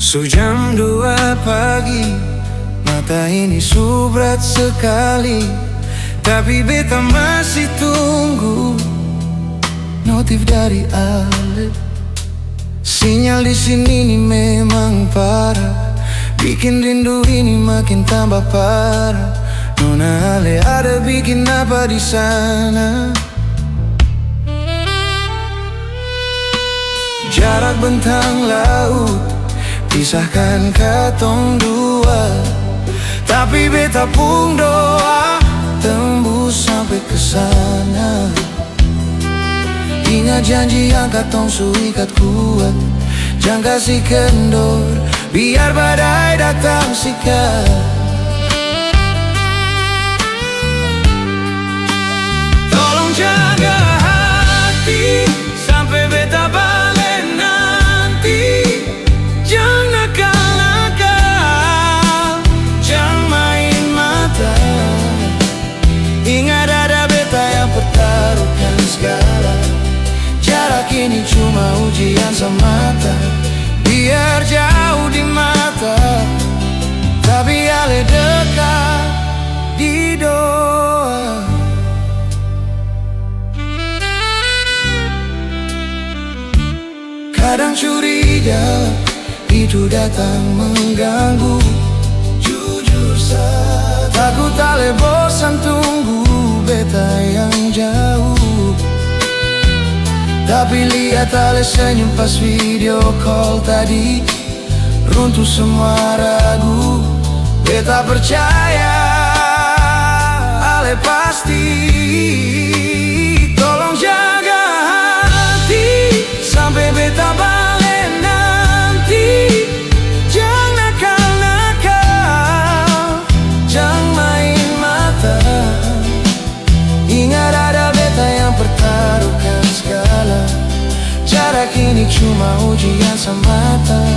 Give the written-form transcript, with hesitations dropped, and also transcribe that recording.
Jam 2 pagi, mata ini subrat sekali, tapi beta masih tunggu notif dari Ale. Sinyal di sini nih memang parah, bikin rindu ini makin tambah parah. Nona Ale ada bikin apa di sana? Jarak bentang laut pisahkan katong dua, tapi beta pun doa tembus sampai ke sana. Ingat janji yang katong su ikat kuat, jangan kasih kendor biar badai datang sikat. Tolong jaga hati sampai beta balik nanti. Jangan nakal-nakal, jangan main mata. Ingat ada beta yang pertaruhkan segala. Jarak ini cuma ujian semata, biar jauh di mata, tapi Ale dekat di doa. Kadang curiga itu datang mengganggu. Jujur saja takut Ale bosan tunggu beta yang jauh. Tapi lihat Ale senyum pas video call tadi, runtuh semua ragu. Beta percaya Ale pasti. Tolong jaga hati sampai beta balik nanti. Jangan nakal-nakal, jangan main mata. Ingat ada beta yang pertaruhkan segala. Jarak ini cuma ujian semata.